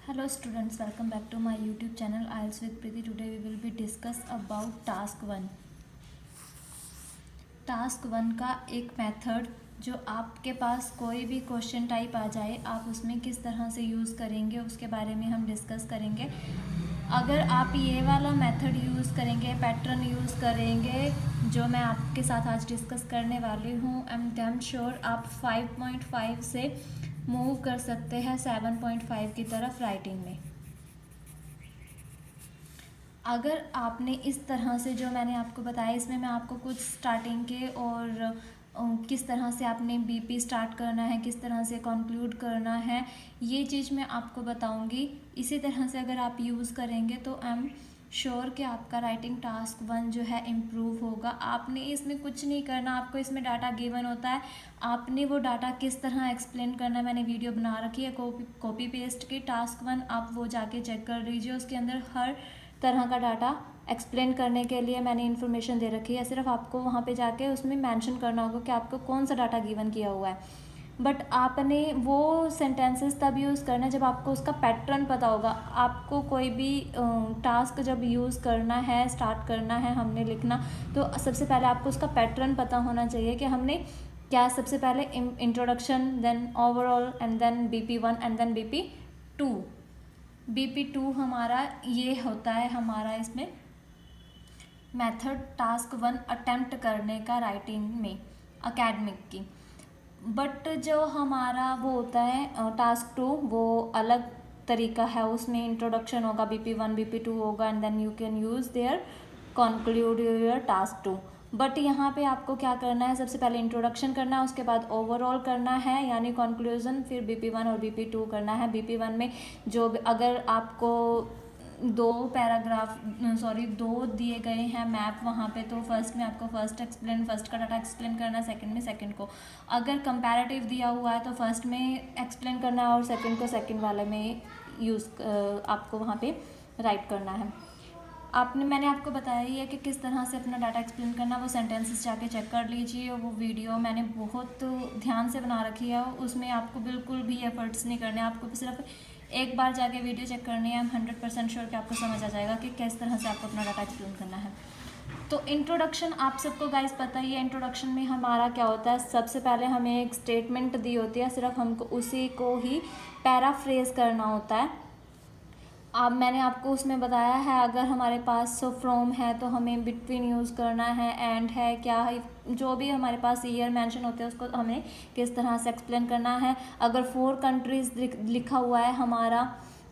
Hello students, welcome back to my YouTube channel IELTS with Preeti. Today we will be discuss about task 1. Task 1 का एक method जो आपके पास कोई भी question type आ जाए आप उसमें किस तरह से यूज़ करेंगे उसके बारे में हम डिस्कस करेंगे। अगर आप ये वाला मेथड यूज़ करेंगे, पैटर्न यूज़ करेंगे जो मैं आपके साथ आज डिस्कस करने वाली हूँ, आई एम डैम श्योर आप 5.5 से मूव कर सकते हैं 7.5 की तरफ राइटिंग में। अगर आपने इस तरह से जो मैंने आपको बताया, इसमें मैं आपको कुछ स्टार्टिंग के और किस तरह से आपने बीपी स्टार्ट करना है, किस तरह से कंक्लूड करना है, ये चीज़ मैं आपको बताऊंगी। इसी तरह से अगर आप यूज़ करेंगे तो आई एम श्योर कि आपका राइटिंग टास्क 1 जो है इम्प्रूव होगा। आपने इसमें कुछ नहीं करना, आपको इसमें डाटा गिवन होता है, आपने वो डाटा किस तरह एक्सप्लेन करना है मैंने वीडियो बना रखी है कॉपी पेस्ट की। टास्क 1 आप वो जाके चेक कर लीजिए, उसके अंदर हर तरह का डाटा एक्सप्लेन करने के लिए मैंने इन्फॉर्मेशन दे रखी है। सिर्फ आपको वहाँ पे जाके उसमें मेंशन करना होगा कि आपको कौन सा डाटा गिवन किया हुआ है। बट आपने वो सेंटेंसेस तब यूज़ करना है जब आपको उसका पैटर्न पता होगा। आपको कोई भी टास्क जब यूज़ करना है, स्टार्ट करना है हमने लिखना, तो सबसे पहले आपको उसका पैटर्न पता होना चाहिए कि हमने क्या सबसे पहले introduction, then overall and then BP1 and then BP2। BP2 हमारा ये होता है हमारा इसमें मेथड टास्क 1 अटेम्प्ट करने का राइटिंग में एकेडमिक की। बट जो हमारा वो होता है टास्क 2 वो अलग तरीका है, उसमें इंट्रोडक्शन होगा, BP1 BP2 होगा and then you can use there conclude your task 2। But यहाँ पे आपको क्या करना है, सबसे पहले इंट्रोडक्शन करना है, उसके बाद ओवरऑल करना है यानी कंक्लूजन, फिर BP1 और BP2 करना है। BP1 में जो अगर आपको दो दिए गए हैं मैप वहाँ पे, तो फर्स्ट में आपको फर्स्ट का डाटा एक्सप्लेन करना है, सेकंड में सेकंड को। अगर कंपैरेटिव दिया हुआ है तो फर्स्ट में एक्सप्लेन करना है और सेकंड को सेकंड वाले में आपको वहाँ पे राइट करना है। मैंने आपको बताया ही है कि किस तरह से अपना डाटा एक्सप्लेन करना। वो सेंटेंसेस जाके चेक कर लीजिए, वो वीडियो मैंने बहुत ध्यान से बना रखी है, उसमें आपको बिल्कुल भी एफर्ट्स नहीं करने, आपको सिर्फ एक बार जाके वीडियो चेक करनी है। 100% श्योर कि आपको समझ आ जाएगा कि किस तरह से आपको अपना डाटा एक्सप्लेन करना है। तो इंट्रोडक्शन आप सबको गाइस पता ही है, इंट्रोडक्शन में हमारा क्या होता है, सबसे पहले हमें एक स्टेटमेंट दी होती है, सिर्फ हमको उसी को ही पैराफ्रेज करना होता है। अब मैंने आपको उसमें बताया है, अगर हमारे पास फ्रॉम है तो हमें बिटवीन यूज़ करना है, एंड है, क्या है, जो भी हमारे पास ईयर मेंशन होते हैं उसको हमें किस तरह से एक्सप्लेन करना है। अगर 4 कंट्रीज़ लिखा हुआ है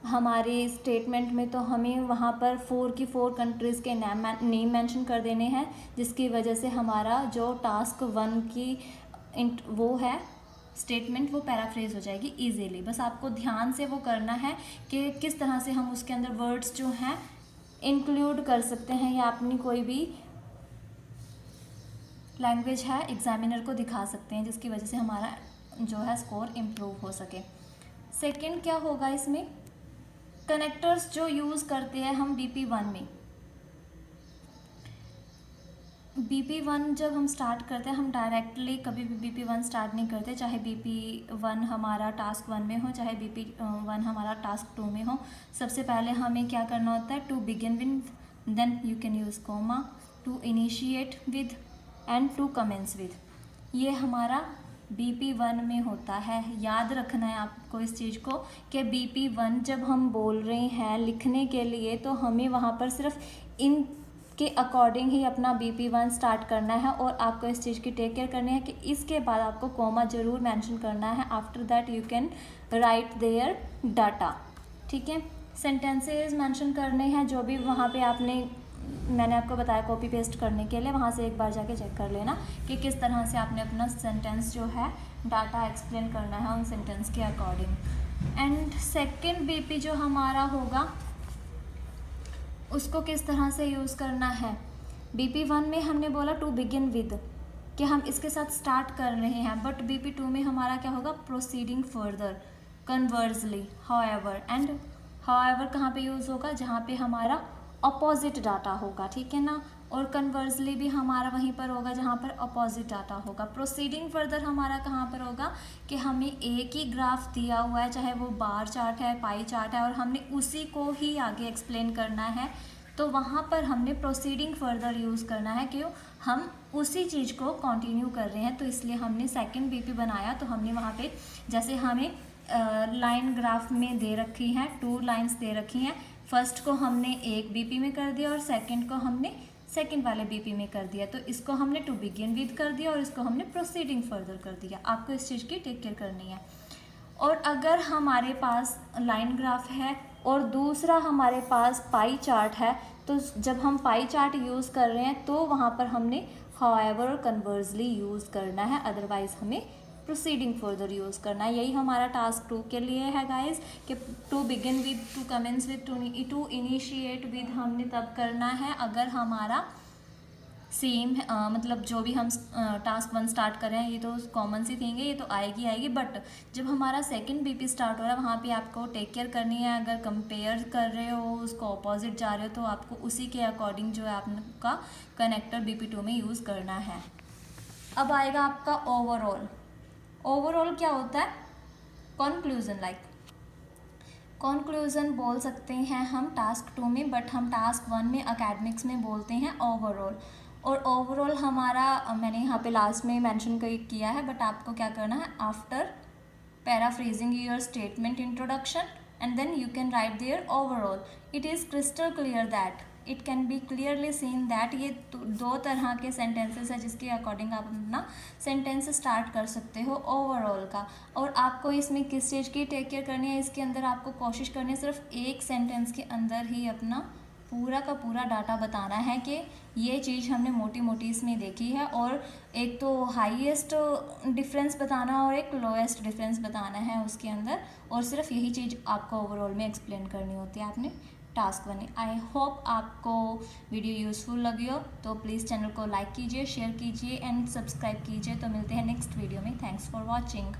हमारी स्टेटमेंट में, तो हमें वहाँ पर 4 कंट्रीज़ के नेम मेंशन कर देने हैं, जिसकी वजह से हमारा जो टास्क 1 की वो है स्टेटमेंट वो पैराफ्रेज हो जाएगी इजीली। बस आपको ध्यान से वो करना है कि किस तरह से हम उसके अंदर वर्ड्स जो हैं इंक्लूड कर सकते हैं या अपनी कोई भी लैंग्वेज है एग्जामिनर को दिखा सकते हैं, जिसकी वजह से हमारा जो है स्कोर इम्प्रूव हो सके। सेकंड क्या होगा, इसमें कनेक्टर्स जो यूज़ करते हैं हम BP1 में। BP1 जब हम स्टार्ट करते हैं, हम डायरेक्टली कभी भी BP1 स्टार्ट नहीं करते, चाहे BP1 हमारा टास्क 1 में हो, चाहे BP1 हमारा टास्क 2 में हो। सबसे पहले हमें क्या करना होता है, to begin with, then you can use comma, to initiate with and to commence with. ये हमारा BP1 में होता है। याद रखना है आपको इस चीज़ को कि BP1 जब हम बोल रहे हैं लिखने के लिए, तो हमें वहाँ पर सिर्फ इन के अकॉर्डिंग ही अपना BP1 स्टार्ट करना है, और आपको इस चीज़ की टेक केयर करनी है कि इसके बाद आपको कॉमा ज़रूर मेंशन करना है। After that you can write their data, ठीक है। सेंटेंसेस मेंशन करने हैं जो भी वहाँ पे मैंने आपको बताया कॉपी पेस्ट करने के लिए, वहाँ से एक बार जाके चेक कर लेना कि किस तरह से आपने अपना सेंटेंस जो है डाटा एक्सप्लेन करना है उन सेंटेंस के अकॉर्डिंग। एंड सेकेंड BP जो हमारा होगा उसको किस तरह से यूज़ करना है। BP1 में हमने बोला टू बिगिन विद कि हम इसके साथ स्टार्ट कर रहे हैं, बट BP2 में हमारा क्या होगा, proceeding further, conversely, however. And however कहाँ पे यूज़ होगा, जहाँ पे हमारा अपोजिट डाटा होगा, ठीक है ना। और कन्वर्सली भी हमारा वहीं पर होगा जहाँ पर अपोजिट डाटा होगा। प्रोसीडिंग फर्दर हमारा कहाँ पर होगा कि हमें एक ही ग्राफ दिया हुआ है, चाहे वो बार चार्ट है, पाई चार्ट है, और हमने उसी को ही आगे एक्सप्लेन करना है, तो वहाँ पर हमने प्रोसीडिंग फर्दर यूज़ करना है। क्यों, हम उसी चीज़ को कंटिन्यू कर रहे हैं, तो इसलिए हमने सेकंड बीपी बनाया। तो हमने वहाँ पे जैसे हमें लाइन ग्राफ में दे रखी हैं, 2 लाइंस दे रखी हैं, फर्स्ट को हमने एक बीपी में कर दिया और सेकंड को हमने सेकंड वाले बीपी में कर दिया। तो इसको हमने टू बिगिन विद कर दिया और इसको हमने प्रोसीडिंग फर्दर कर दिया। आपको इस चीज़ की टेक केयर करनी है। और अगर हमारे पास लाइन ग्राफ है और दूसरा हमारे पास पाई चार्ट है, तो जब हम पाई चार्ट यूज़ कर रहे हैं तो वहाँ पर हमने हाउएवर और कन्वर्सली यूज़ करना है, अदरवाइज हमें प्रोसीडिंग फर्दर यूज़ करना है। यही हमारा टास्क 2 के लिए है गाइस, कि to begin with, to commence with, to initiate with हमने तब करना है अगर हमारा सेम मतलब जो भी हम टास्क 1 स्टार्ट कर रहे हैं, ये तो कॉमन सी थिंग है, ये तो आएगी। बट जब हमारा सेकंड बीपी स्टार्ट हो रहा है, वहाँ पे आपको टेक केयर करनी है। अगर कंपेयर कर रहे हो, उसको अपोजिट जा रहे हो, तो आपको उसी के अकॉर्डिंग जो है आपका कनेक्टर BP2 में यूज़ करना है। अब आएगा आपका ओवरऑल। ओवरऑल क्या होता है, कंक्लूजन। कंक्लूजन बोल सकते हैं हम टास्क 2 में, बट हम टास्क 1 में एकेडमिक्स में बोलते हैं ओवरऑल। और ओवरऑल हमारा मैंने यहाँ पे लास्ट में मेंशन किया है, बट आपको क्या करना है, after paraphrasing your statement introduction and then you can write there overall. It is crystal clear that it can be clearly seen that, ये 2 तरह के सेंटेंसेस है जिसके अकॉर्डिंग आप अपना सेंटेंस स्टार्ट कर सकते हो ओवरऑल का। और आपको इसमें किस चीज़ की टेक केयर करनी है, इसके अंदर आपको कोशिश करनी है सिर्फ एक सेंटेंस के अंदर ही अपना पूरा का पूरा डाटा बताना है कि ये चीज़ हमने मोटी मोटी इसमें देखी है, और एक तो हाईएस्ट डिफरेंस बताना और एक लोएस्ट डिफरेंस बताना है उसके अंदर, और सिर्फ यही चीज़ आपको ओवरऑल में एक्सप्लेन करनी होती है आपने टास्क 1। आई होप आपको वीडियो यूज़फुल लगी हो, तो प्लीज़ चैनल को लाइक कीजिए, शेयर कीजिए एंड सब्सक्राइब कीजिए। तो मिलते हैं नेक्स्ट वीडियो में। Thanks for watching.